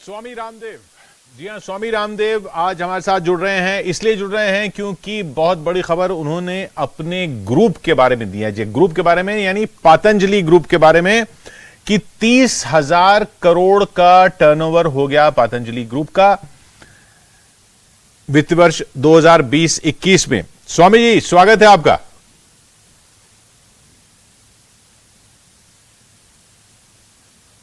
स्वामी रामदेव, जी हाँ, स्वामी रामदेव आज हमारे साथ जुड़ रहे हैं। इसलिए जुड़ रहे हैं क्योंकि बहुत बड़ी खबर उन्होंने अपने ग्रुप के बारे में दी है। जी, ग्रुप के बारे में यानी पतंजलि ग्रुप के बारे में कि 30,000 करोड़ का टर्नओवर हो गया पतंजलि ग्रुप का वित्त वर्ष 2020-21 में। स्वामी जी, स्वागत है आपका।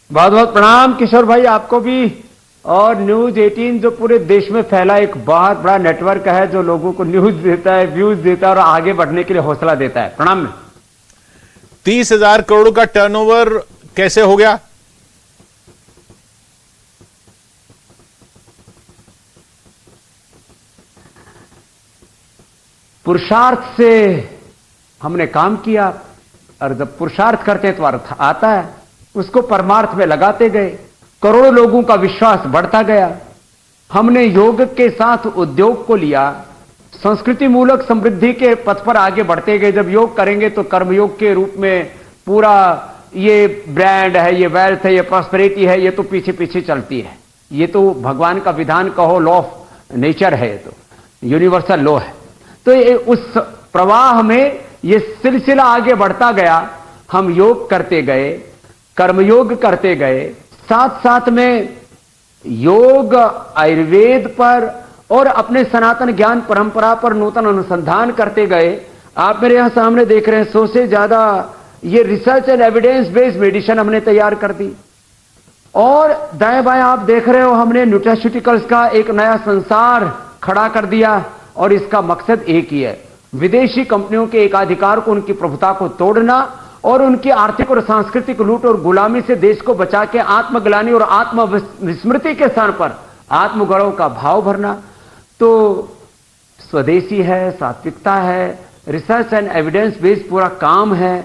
बहुत बहुत प्रणाम किशोर भाई, आपको भी। और न्यूज 18 जो पूरे देश में फैला एक बहुत बड़ा नेटवर्क है जो लोगों को न्यूज देता है, व्यूज देता है और आगे बढ़ने के लिए हौसला देता है। प्रणाम। 30,000 करोड़ का टर्नओवर कैसे हो गया? पुरुषार्थ से हमने काम किया, और जब पुरुषार्थ करते हैं तो अर्थ आता है, उसको परमार्थ में लगाते गए, करोड़ों लोगों का विश्वास बढ़ता गया। हमने योग के साथ उद्योग को लिया, संस्कृति मूलक समृद्धि के पथ पर आगे बढ़ते गए। जब योग करेंगे तो कर्मयोग के रूप में पूरा ये ब्रांड है, ये वेल्थ है, ये प्रॉस्पेरिटी है, ये तो पीछे पीछे चलती है। ये तो भगवान का विधान कहो, लॉ ऑफ नेचर है, ये तो यूनिवर्सल लॉ है। तो ये उस प्रवाह में ये सिलसिला आगे बढ़ता गया। हम योग करते गए, कर्मयोग करते गए, साथ साथ में योग आयुर्वेद पर और अपने सनातन ज्ञान परंपरा पर नूतन अनुसंधान करते गए। आप मेरे यहां सामने देख रहे हैं, 100 से ज्यादा ये research and evidence based medicine हमने तैयार कर दी। और दाएं बाएं आप देख रहे हो, हमने न्यूट्रास्यूटिकल्स का एक नया संसार खड़ा कर दिया। और इसका मकसद एक ही है, विदेशी कंपनियों के एकाधिकार को, उनकी प्रभुता को तोड़ना और उनकी आर्थिक और सांस्कृतिक लूट और गुलामी से देश को बचा के आत्मग्लानि और आत्मविस्मृति के स्थान पर आत्मगौरव का भाव भरना। तो स्वदेशी है, सात्विकता है, रिसर्च एंड एविडेंस बेस्ड पूरा काम है।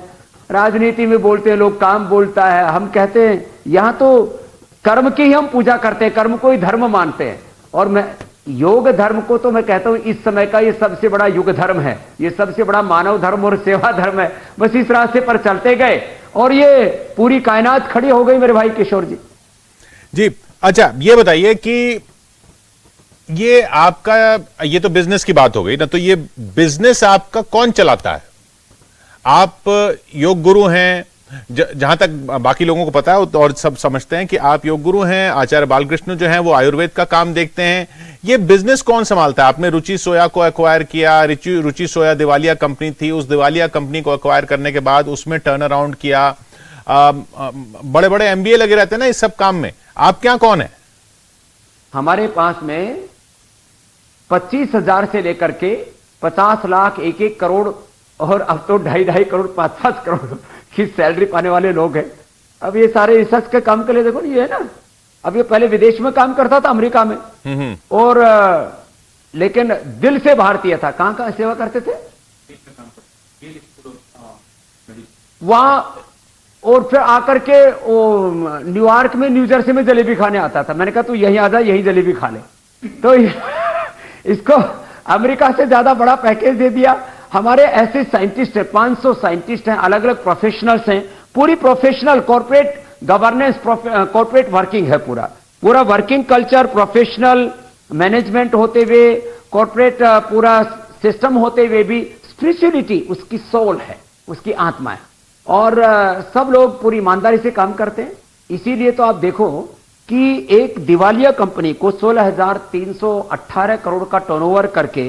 राजनीति में बोलते हैं लोग, काम बोलता है, हम कहते हैं यहां तो कर्म की ही हम पूजा करते हैं, कर्म को ही धर्म मानते हैं। और मैं योग धर्म को तो मैं कहता हूं इस समय का ये सबसे बड़ा युग धर्म है, ये सबसे बड़ा मानव धर्म और सेवा धर्म है। बस इस रास्ते पर चलते गए और ये पूरी कायनात खड़ी हो गई मेरे भाई किशोर जी। जी अच्छा, ये बताइए कि ये आपका, ये तो बिजनेस की बात हो गई ना, तो ये बिजनेस आपका कौन चलाता है? आप योग गुरु हैं, जहां तक बाकी लोगों को पता है और सब समझते हैं कि आप योग गुरु हैं। आचार्य बालकृष्ण जो हैं वो आयुर्वेद का काम देखते हैं। ये बिजनेस कौन संभालता है? आपने रुचि सोया को एक्वायर किया, रुचि सोया दिवालिया कंपनी थी, उस दिवालिया कंपनी को एक्वायर करने के बाद उसमें टर्न अराउंड किया। बड़े बड़े MBA लगे रहते हैं ना इस सब काम में, आप क्या कौन है? हमारे पास में 25,000 से लेकर के 50 लाख, 1-1 करोड़ और अब तो 2.5 करोड़, 5-5 करोड़ की सैलरी पाने वाले लोग हैं। अब ये सारे रिसर्च के काम के लिए देखो, ये है ना, अब ये पहले विदेश में काम करता था, अमेरिका में, और लेकिन दिल से भारतीय था। कहां कहां सेवा करते थे वहां, और फिर आकर के वो न्यूयॉर्क में, न्यू जर्सी में जलेबी खाने आता था। मैंने कहा तू यहीं आ जा, यहीं जलेबी खा ले। तो इसको अमेरिका से ज्यादा बड़ा पैकेज दे दिया। हमारे ऐसे साइंटिस्ट हैं, 500 साइंटिस्ट हैं, अलग अलग प्रोफेशनल्स हैं, पूरी professional corporate governance, corporate working है, पूरा वर्किंग कल्चर, प्रोफेशनल मैनेजमेंट होते हुए, कॉर्पोरेट पूरा सिस्टम होते हुए भी स्पिरिचुअलिटी उसकी सोल है, उसकी आत्मा है। और सब लोग पूरी ईमानदारी से काम करते हैं। इसीलिए तो आप देखो कि एक दिवालिया कंपनी को 16,318 करोड़ का टर्नओवर करके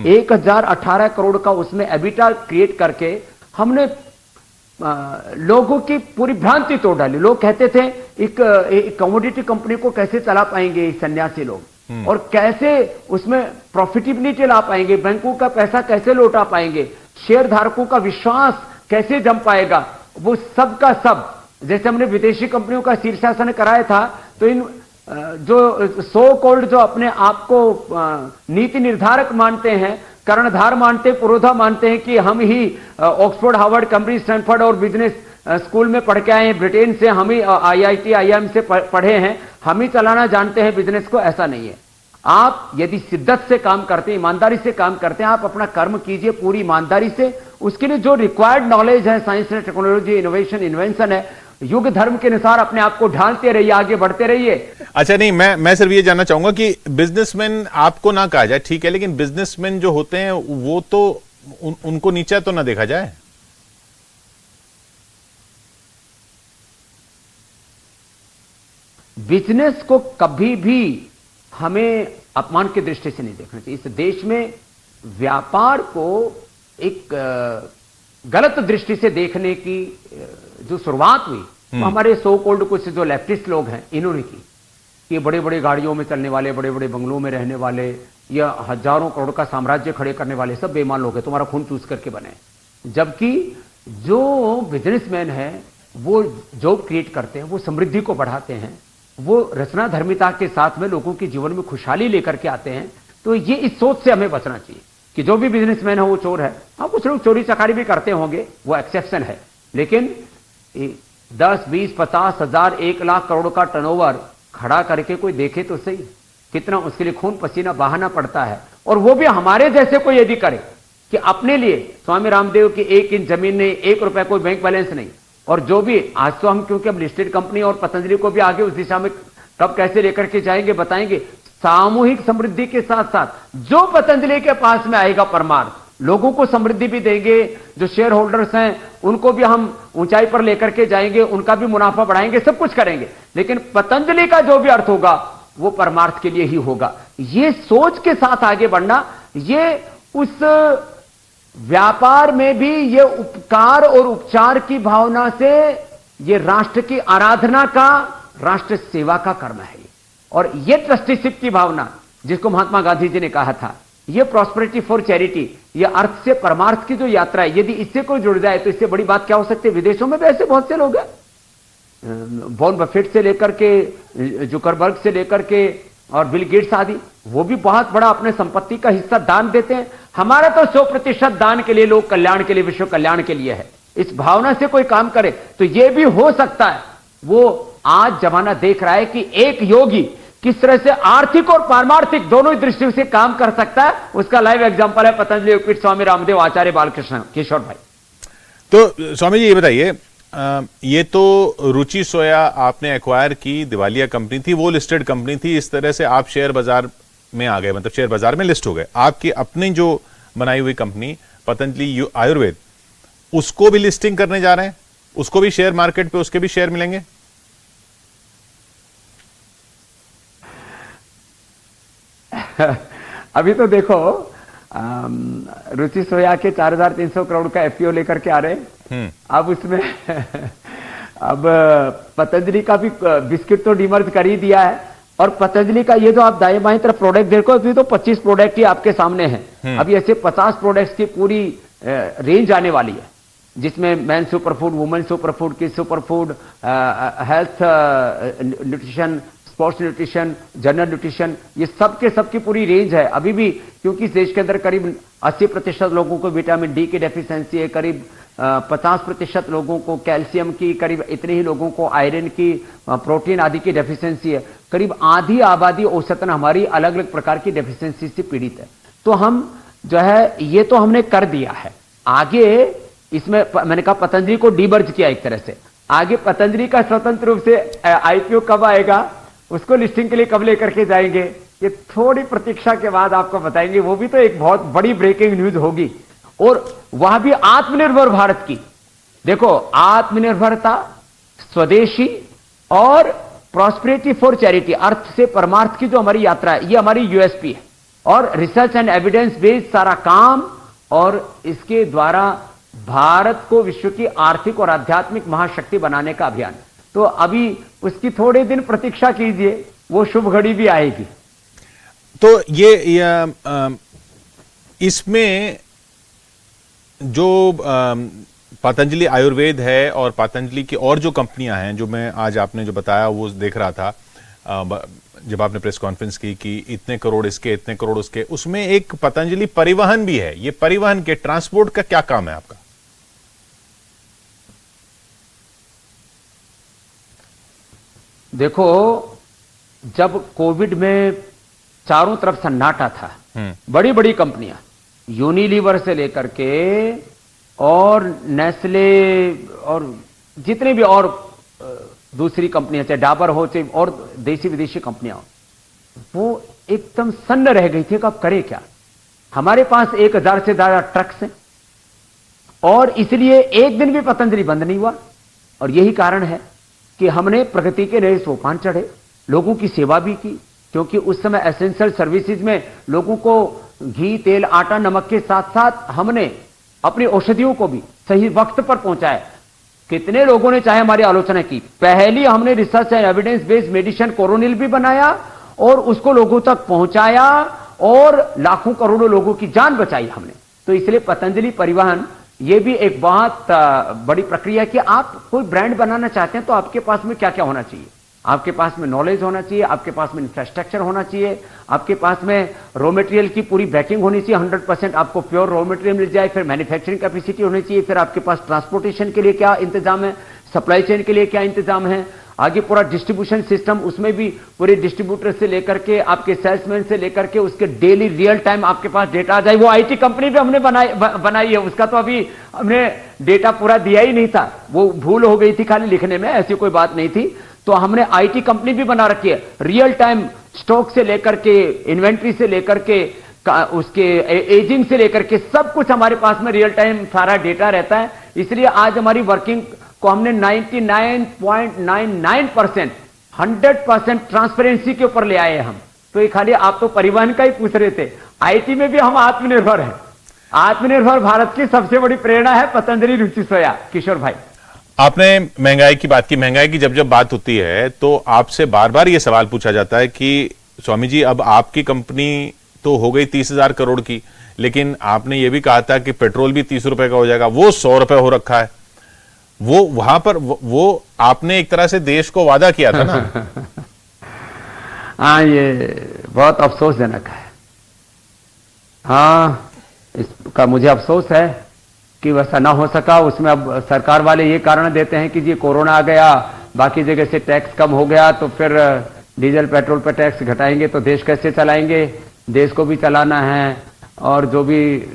1,018 करोड़ का उसमें एबिटा क्रिएट करके हमने लोगों की पूरी भ्रांति तोड़ डाली। लोग कहते थे एक कमोडिटी कंपनी को कैसे चला पाएंगे सन्यासी लोग, और कैसे उसमें प्रॉफिटेबिलिटी ला पाएंगे, बैंकों का पैसा कैसे लौटा पाएंगे, शेयर धारकों का विश्वास कैसे जम पाएगा। वो सब का सब, जैसे हमने विदेशी कंपनियों का शीर्षासन कराया था, तो इन जो सो कॉल्ड, जो अपने आप को नीति निर्धारक मानते हैं, कर्णधार मानते, पुरोधा मानते हैं कि हम ही ऑक्सफोर्ड, हार्वर्ड, कैम्ब्रिज, स्टैनफोर्ड और बिजनेस स्कूल में पढ़ के आए हैं, ब्रिटेन से, हम ही IIT, IIM से पढ़े हैं, हम ही चलाना जानते हैं बिजनेस को। ऐसा नहीं है। आप यदि शिद्दत से काम करते हैं, ईमानदारी से काम करते हैं, आप अपना कर्म कीजिए पूरी ईमानदारी से। उसके लिए जो रिक्वायर्ड नॉलेज है, science and technology, innovation, invention है, युग धर्म के अनुसार अपने आप को ढालते रहिए, आगे बढ़ते रहिए। अच्छा, नहीं, मैं सिर्फ ये जानना चाहूंगा कि बिजनेसमैन आपको ना कहा जाए, ठीक है, लेकिन बिजनेसमैन जो होते हैं वो तो उनको नीचा तो ना देखा जाए। बिजनेस को कभी भी हमें अपमान की दृष्टि से नहीं देखना चाहिए। इस देश में व्यापार को एक गलत दृष्टि से देखने की जो शुरुआत हुई वो हमारे सो कॉल्ड कुछ जो लेफ्टिस्ट लोग हैं इन्होंने की, कि बड़े बड़े गाड़ियों में चलने वाले, बड़े बड़े बंगलों में रहने वाले या हजारों करोड़ का साम्राज्य खड़े करने वाले सब बेईमान लोग हैं, तुम्हारा खून चूस करके बने। जबकि जो बिजनेसमैन है वो जॉब क्रिएट करते हैं, वो समृद्धि को बढ़ाते हैं, वो रचना धर्मिता के साथ में लोगों के जीवन में खुशहाली लेकर के आते हैं। तो ये इस सोच से हमें बचना चाहिए कि जो भी बिजनेसमैन है वो चोर है। हाँ, कुछ लोग चोरी चकारी भी करते होंगे, वो एक्सेप्शन है, लेकिन 10, 20, 50 हजार, 1 लाख करोड़ का टर्नओवर खड़ा करके कोई देखे तो सही, कितना उसके लिए खून पसीना बहाना पड़ता है। और वो भी हमारे जैसे कोई यदि करे कि अपने लिए, स्वामी रामदेव की 1 इंच जमीन नहीं, 1 रुपए कोई बैंक बैलेंस नहीं, और जो भी आज तो हम क्योंकि अब लिस्टेड कंपनी और पतंजलि को भी आगे उस दिशा में कब कैसे लेकर के जाएंगे बताएंगे। सामूहिक समृद्धि के साथ साथ जो पतंजलि के पास में आएगा परमार्थ, लोगों को समृद्धि भी देंगे, जो शेयर होल्डर्स हैं उनको भी हम ऊंचाई पर लेकर के जाएंगे, उनका भी मुनाफा बढ़ाएंगे, सब कुछ करेंगे, लेकिन पतंजलि का जो भी अर्थ होगा वो परमार्थ के लिए ही होगा। ये सोच के साथ आगे बढ़ना, ये उस व्यापार में भी ये उपकार और उपचार की भावना से ये राष्ट्र की आराधना का, राष्ट्र सेवा का कर्म है। और ये ट्रस्टीशिप की भावना जिसको महात्मा गांधी जी ने कहा था, ये प्रॉस्पेरिटी फॉर चैरिटी, ये अर्थ से परमार्थ की जो यात्रा है, यदि इससे कोई जुड़ जाए तो इससे बड़ी बात क्या हो सकती है। विदेशों में भी ऐसे बहुत से लोग हैं, वॉरेन बफेट से लेकर के, जुकरबर्ग से लेकर के और बिल गेट्स आदि, वो भी बहुत बड़ा अपने संपत्ति का हिस्सा दान देते हैं। हमारा तो 100% दान के लिए, लोक कल्याण के लिए, विश्व कल्याण के लिए है। इस भावना से कोई काम करे तो यह भी हो सकता है। वो आज जमाना देख रहा है कि एक योगी किस तरह से आर्थिक और पारमार्थिक दोनों ही दृष्टियों से काम कर सकता है। उसका लाइव एग्जांपल है पतंजलि योगपीठ स्वामी रामदेव आचार्य बालकृष्ण किशोर भाई। तो स्वामी जी ये बताइए, ये तो रुचि सोया आपने एक्वायर की, दिवालिया कंपनी थी, वो लिस्टेड कंपनी थी, इस तरह से आप शेयर बाजार में आ गए, मतलब शेयर बाजार में लिस्ट हो गए। आपकी अपनी जो बनाई हुई कंपनी पतंजलि आयुर्वेद, उसको भी लिस्टिंग करने जा रहे हैं, उसको भी शेयर मार्केट पे उसके भी शेयर मिलेंगे? अभी तो देखो रुचि सोया के 4300 करोड़ का एफपीओ लेकर के आ रहे हैं। अब उसमें अब पतंजली का भी बिस्किट तो डीमर्ज कर ही दिया है, और पतंजलि का ये जो आप दाएं बाएं तरफ प्रोडक्ट देखो, अभी तो 25 प्रोडक्ट ही आपके सामने हैं। अभी ऐसे 50 प्रोडक्ट्स की पूरी रेंज आने वाली है, जिसमें man super food, women super food, kid super food, health nutrition, sports nutrition, general nutrition, ये सब के सब की पूरी रेंज है। अभी भी क्योंकि इस देश के अंदर करीब 80% लोगों को विटामिन डी की डेफिशिएंसी है, करीब 50% लोगों को कैल्शियम की, करीब इतने ही लोगों को आयरन की, प्रोटीन आदि की डेफिशिएंसी है। करीब आधी आबादी औसतन हमारी अलग अलग प्रकार की डेफिशिएंसी से पीड़ित है। तो हम जो है ये तो हमने कर दिया है। आगे इसमें मैंने कहा पतंजलि को डीमर्ज किया एक तरह से। आगे पतंजलि का स्वतंत्र रूप से आईपीओ कब आएगा, उसको लिस्टिंग के लिए कब लेकर के जाएंगे, ये थोड़ी प्रतीक्षा के बाद आपको बताएंगे। वो भी तो एक बहुत बड़ी ब्रेकिंग न्यूज होगी, और वह भी आत्मनिर्भर भारत की। देखो, आत्मनिर्भरता, स्वदेशी और प्रॉस्पेरिटी फॉर चैरिटी, अर्थ से परमार्थ की जो हमारी यात्रा है, ये हमारी यूएसपी है। और रिसर्च एंड एविडेंस बेस्ड सारा काम, और इसके द्वारा भारत को विश्व की आर्थिक और आध्यात्मिक महाशक्ति बनाने का अभियान। तो अभी उसकी थोड़े दिन प्रतीक्षा कीजिए, वो शुभ घड़ी भी आएगी। तो ये इसमें जो पतंजलि आयुर्वेद है और पतंजलि की और जो कंपनियां हैं, जो मैं आज आपने जो बताया वो देख रहा था, जब आपने प्रेस कॉन्फ्रेंस की कि इतने करोड़ इसके, इतने करोड़ उसके, उसमें एक पतंजलि परिवहन भी है। ये परिवहन के ट्रांसपोर्ट का क्या काम है आपका? देखो, जब कोविड में चारों तरफ सन्नाटा था, बड़ी बड़ी कंपनियां यूनिलीवर से लेकर के और नेस्ले और जितने भी और दूसरी कंपनियां, चाहे डाबर हो, चाहे और देसी विदेशी कंपनियां, वो एकदम सन्न रह गई थी कि अब करें क्या। हमारे पास 1000 से ज्यादा ट्रक्स हैं और इसलिए एक दिन भी पतंजलि बंद नहीं हुआ। और यही कारण है कि हमने प्रगति के नए सोपान चढ़े, लोगों की सेवा भी की, क्योंकि उस समय एसेंशियल सर्विसेज में लोगों को घी, तेल, आटा, नमक के साथ साथ हमने अपनी औषधियों को भी सही वक्त पर पहुंचाया। कितने लोगों ने चाहे हमारी आलोचना की, पहली हमने research and evidence based medicine Coronil भी बनाया और उसको लोगों तक पहुंचाया और लाखों करोड़ों लोगों की जान बचाई हमने। तो इसलिए पतंजलि परिवहन ये भी एक बहुत बड़ी प्रक्रिया है कि आप कोई ब्रांड बनाना चाहते हैं तो आपके पास में क्या क्या होना चाहिए। आपके पास में नॉलेज होना चाहिए, आपके पास में इंफ्रास्ट्रक्चर होना चाहिए, आपके पास में रॉ मटेरियल की पूरी बैकिंग होनी चाहिए, 100% आपको प्योर रॉ मटेरियल मिल जाए, फिर मैन्युफैक्चरिंग कैपेसिटी होनी चाहिए, फिर आपके पास ट्रांसपोर्टेशन के लिए क्या इंतजाम है, सप्लाई चेन के लिए क्या इंतजाम है, आगे पूरा डिस्ट्रीब्यूशन सिस्टम, उसमें भी पूरे डिस्ट्रीब्यूटर से लेकर के आपके सेल्समैन से लेकर के उसके डेली रियल टाइम आपके पास डेटा आ जाए। वो आईटी कंपनी भी हमने बनाई है, उसका तो अभी हमने डेटा पूरा दिया ही नहीं था, वो भूल हो गई थी खाली लिखने में, ऐसी कोई बात नहीं थी। तो हमने आईटी कंपनी भी बना रखी है, रियल टाइम स्टॉक से लेकर के, इन्वेंट्री से लेकर के, उसके एजिंग से लेकर के सब कुछ हमारे पास में रियल टाइम सारा डेटा रहता है। इसलिए आज हमारी वर्किंग को हमने 99.99% 100% ट्रांसपेरेंसी के ऊपर ले आए हैं हम। तो ये खाली आप तो परिवहन का ही पूछ रहे थे, आईटी में भी हम आत्मनिर्भर हैं। आत्मनिर्भर भारत की सबसे बड़ी प्रेरणा है पतंजलि रुचि सोया। किशोर भाई, आपने महंगाई की बात की। महंगाई की जब जब बात होती है तो आपसे बार बार यह सवाल पूछा जाता है कि स्वामी जी, अब आपकी कंपनी तो हो गई 30,000 करोड़ की, लेकिन आपने यह भी कहा था कि पेट्रोल भी 30 रुपए का हो जाएगा, वो 100 रुपए हो रखा है। वो वहां पर वो आपने एक तरह से देश को वादा किया था ना। हाँ, ये बहुत अफसोसजनक है। हाँ, इसका मुझे अफसोस है कि वैसा ना हो सका। उसमें अब सरकार वाले ये कारण देते हैं कि जी कोरोना आ गया, बाकी जगह से टैक्स कम हो गया, तो फिर डीजल पेट्रोल पर टैक्स घटाएंगे तो देश कैसे चलाएंगे, देश को भी चलाना है और जो भी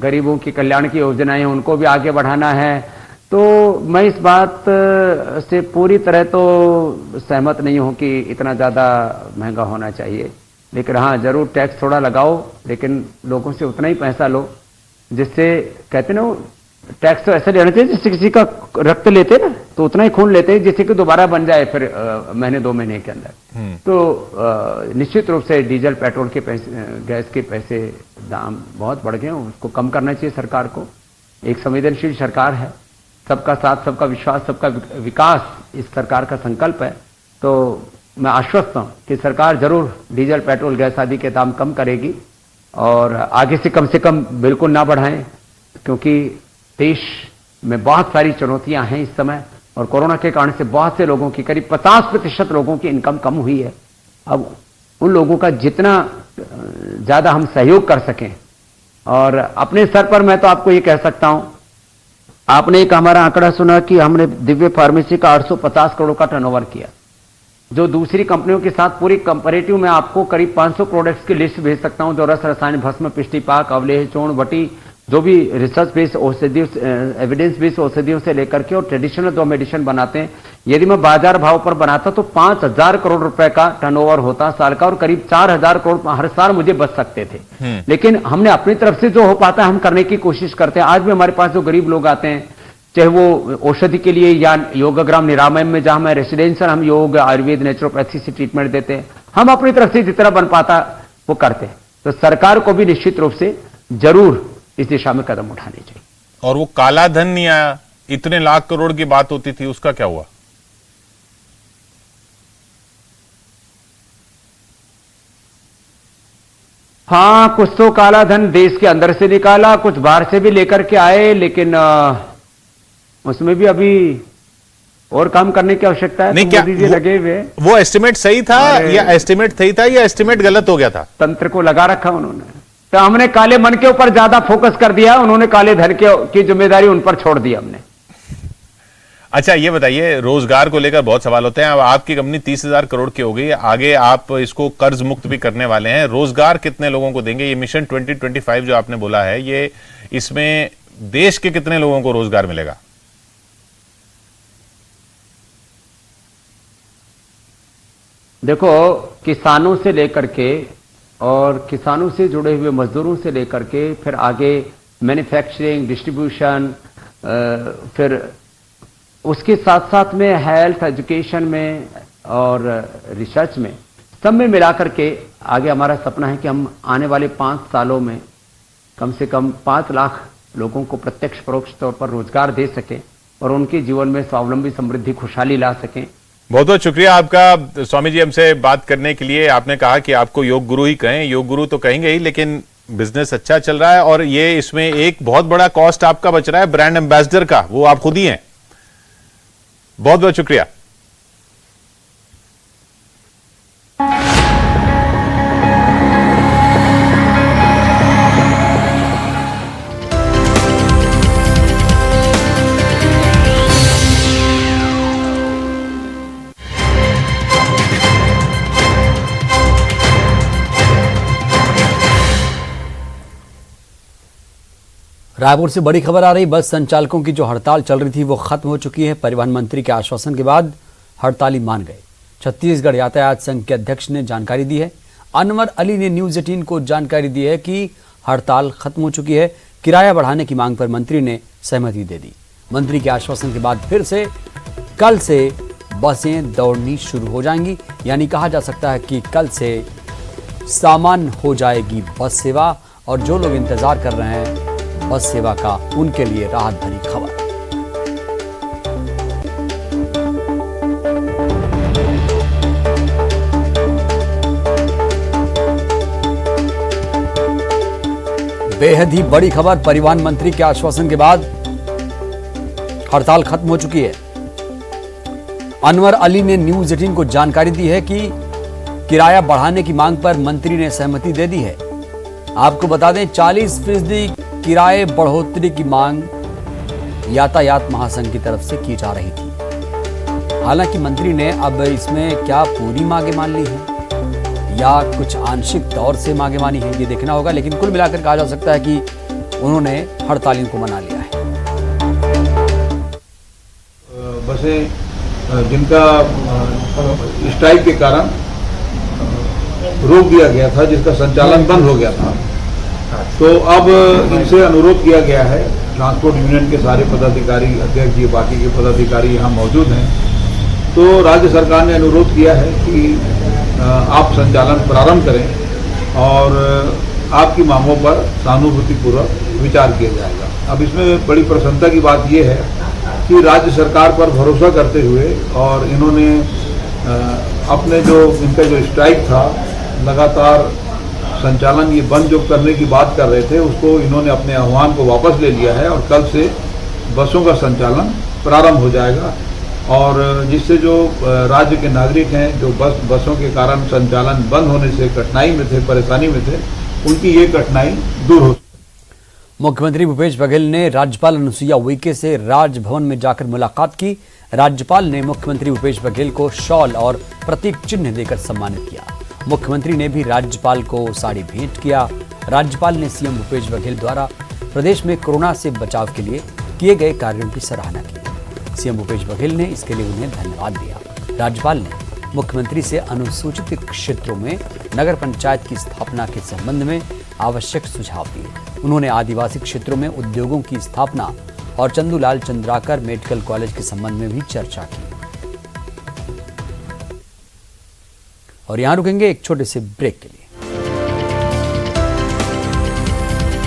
गरीबों की कल्याण की योजनाएं हैं उनको भी आगे बढ़ाना है। तो मैं इस बात से पूरी तरह तो सहमत नहीं हूं कि इतना ज़्यादा महंगा होना चाहिए, लेकिन हाँ जरूर टैक्स थोड़ा लगाओ, लेकिन लोगों से उतना ही पैसा लो जिससे, कहते ना, टैक्स तो ऐसा लेना चाहिए जिससे किसी का रक्त लेते ना तो उतना ही खून लेते हैं जिससे कि दोबारा बन जाए फिर महीने 2 महीने के अंदर। तो निश्चित रूप से डीजल पेट्रोल के पैसे, गैस के पैसे दाम बहुत बढ़ गए, उसको कम करना चाहिए सरकार को। एक संवेदनशील सरकार है, सबका साथ, सबका विश्वास, सबका विकास इस सरकार का संकल्प है। तो मैं आश्वस्त हूं कि सरकार जरूर डीजल पेट्रोल गैस आदि के दाम कम करेगी और आगे से कम बिल्कुल ना बढ़ाएं, क्योंकि देश में बहुत सारी चुनौतियां हैं इस समय और कोरोना के कारण से बहुत से लोगों की, करीब 50% लोगों की इनकम कम हुई है। अब उन लोगों का जितना ज्यादा हम सहयोग कर सकें, और अपने स्तर पर मैं तो आपको ये कह सकता हूं, आपने एक हमारा आंकड़ा सुना कि हमने दिव्य फार्मेसी का 850 करोड़ का टर्नओवर किया, जो दूसरी कंपनियों के साथ पूरी कंपैरेटिव में आपको करीब 500 प्रोडक्ट्स की लिस्ट भेज सकता हूं, जो रस, रसायन, भस्म, पिष्टिपाक, अवलेह, चूर्ण, वटी, जो भी रिसर्च बेस्ड औषधियों, एविडेंस बेस्ड औषधियों से लेकर के और ट्रेडिशनल जो मेडिसिन बनाते हैं, यदि मैं बाजार भाव पर बनाता तो 5,000 करोड़ रुपए का टर्नओवर होता साल का और करीब 4,000 करोड़ हर साल मुझे बच सकते थे। लेकिन हमने अपनी तरफ से जो हो पाता है हम करने की कोशिश करते हैं। आज भी हमारे पास जो गरीब लोग आते हैं, चाहे वो औषधि के लिए या योगाग्राम निरामय में, जहां मैं रेसिडेंशियल हम योग, आयुर्वेद, नेचुरोपैथी से ट्रीटमेंट देते हैं, हम अपनी तरफ से जितना बन पाता वो करते हैं। तो सरकार को भी निश्चित रूप से जरूर इस दिशा में कदम उठाने चाहिए। और वो काला धन नहीं आया, इतने लाख करोड़ की बात होती थी, उसका क्या हुआ? हाँ, कुछ तो काला धन देश के अंदर से निकाला, कुछ बाहर से भी लेकर के आए, लेकिन उसमें भी अभी और काम करने की आवश्यकता है। नहीं, तो क्या मोदी जी लगे हुए, वो एस्टिमेट सही था या एस्टिमेट सही था या एस्टिमेट गलत हो गया था? तंत्र को लगा रखा उन्होंने, तो हमने काले मन के ऊपर ज्यादा फोकस कर दिया, उन्होंने काले धन की जिम्मेदारी उन पर छोड़ दी हमने। अच्छा, ये बताइए, रोजगार को लेकर बहुत सवाल होते हैं। अब आपकी कंपनी 30,000 करोड़ की हो गई, आगे आप इसको कर्ज मुक्त भी करने वाले हैं, रोजगार कितने लोगों को देंगे? ये मिशन 2025 जो आपने बोला है, ये इसमें देश के कितने लोगों को रोजगार मिलेगा? देखो, किसानों से लेकर के और किसानों से जुड़े हुए मजदूरों से लेकर के फिर आगे मैन्युफैक्चरिंग, डिस्ट्रीब्यूशन, फिर उसके साथ साथ में हेल्थ, एजुकेशन में और रिसर्च में, सब में मिलाकर के आगे हमारा सपना है कि हम आने वाले 5 सालों में कम से कम 5 लाख लोगों को प्रत्यक्ष परोक्ष तौर पर रोजगार दे सकें और उनके जीवन में स्वावलंबी, समृद्धि, खुशहाली ला सकें। बहुत बहुत शुक्रिया आपका स्वामी जी, हमसे बात करने के लिए। आपने कहा कि आपको योग गुरु ही कहें, योग गुरु तो कहेंगे ही, लेकिन बिजनेस अच्छा चल रहा है और ये इसमें एक बहुत बड़ा कॉस्ट आपका बच रहा है ब्रांड एम्बेसडर का, वो आप खुद ही हैं। बहुत बहुत शुक्रिया। रायपुर से बड़ी खबर आ रही। बस संचालकों की जो हड़ताल चल रही थी वो खत्म हो चुकी है। परिवहन मंत्री के आश्वासन के बाद हड़ताली मान गए। छत्तीसगढ़ यातायात संघ के अध्यक्ष ने जानकारी दी है। अनवर अली ने न्यूज 18 को जानकारी दी है कि हड़ताल खत्म हो चुकी है। किराया बढ़ाने की मांग पर मंत्री ने सहमति दे दी। मंत्री के आश्वासन के बाद फिर से कल से बसें दौड़नी शुरू हो जाएंगी, यानी कहा जा सकता है कि कल से सामान्य हो जाएगी बस सेवा। और जो लोग इंतजार कर रहे हैं बस सेवा का, उनके लिए राहत भरी खबर। बेहद ही बड़ी खबर। परिवहन मंत्री के आश्वासन के बाद हड़ताल खत्म हो चुकी है। अनवर अली ने न्यूज 18 को जानकारी दी है कि किराया बढ़ाने की मांग पर मंत्री ने सहमति दे दी है। आपको बता दें, 40% किराए बढ़ोतरी की मांग यातायात महासंघ की तरफ से की जा रही थी। हालांकि मंत्री ने अब इसमें क्या पूरी मांगे मान ली हैं या कुछ आंशिक तौर से मांगे मानी है, ये देखना होगा। लेकिन कुल मिलाकर कहा जा सकता है कि उन्होंने हड़तालियों को मना लिया है। बसें जिनका स्ट्राइक के कारण रोक दिया गया था, जिसका संचालन बंद हो गया था, तो अब इनसे अनुरोध किया गया है। ट्रांसपोर्ट यूनियन के सारे पदाधिकारी, अध्यक्ष जी, बाकी के पदाधिकारी यहाँ मौजूद हैं। तो राज्य सरकार ने अनुरोध किया है कि आप संचालन प्रारंभ करें और आपकी मांगों पर सहानुभूतिपूर्वक विचार किया जाएगा। अब इसमें बड़ी प्रसन्नता की बात यह है कि राज्य सरकार पर भरोसा करते हुए और इन्होंने अपने जो इनका जो स्ट्राइक था, लगातार संचालन ये बंद जो करने की बात कर रहे थे, उसको इन्होंने अपने आह्वान को वापस ले लिया है और कल से बसों का संचालन प्रारंभ हो जाएगा। और जिससे जो राज्य के नागरिक हैं, जो बसों के कारण संचालन बंद होने से कठिनाई में थे, परेशानी में थे, उनकी ये कठिनाई दूर हो। मुख्यमंत्री भूपेश बघेल ने राज्यपाल अनुसुईया उइके से राजभवन में जाकर मुलाकात की। राज्यपाल ने मुख्यमंत्री भूपेश बघेल को शॉल और प्रतीक चिन्ह देकर सम्मानित किया। मुख्यमंत्री ने भी राज्यपाल को साड़ी भेंट किया। राज्यपाल ने सीएम भूपेश बघेल द्वारा प्रदेश में कोरोना से बचाव के लिए किए गए कार्यों की सराहना की। सीएम भूपेश बघेल ने इसके लिए उन्हें धन्यवाद दिया। राज्यपाल ने मुख्यमंत्री से अनुसूचित क्षेत्रों में नगर पंचायत की स्थापना के संबंध में आवश्यक सुझाव दिए। उन्होंने आदिवासी क्षेत्रों में उद्योगों की स्थापना और चंदूलाल चंद्राकर मेडिकल कॉलेज के संबंध में भी चर्चा की। और यहां रुकेंगे एक छोटे से ब्रेक के लिए।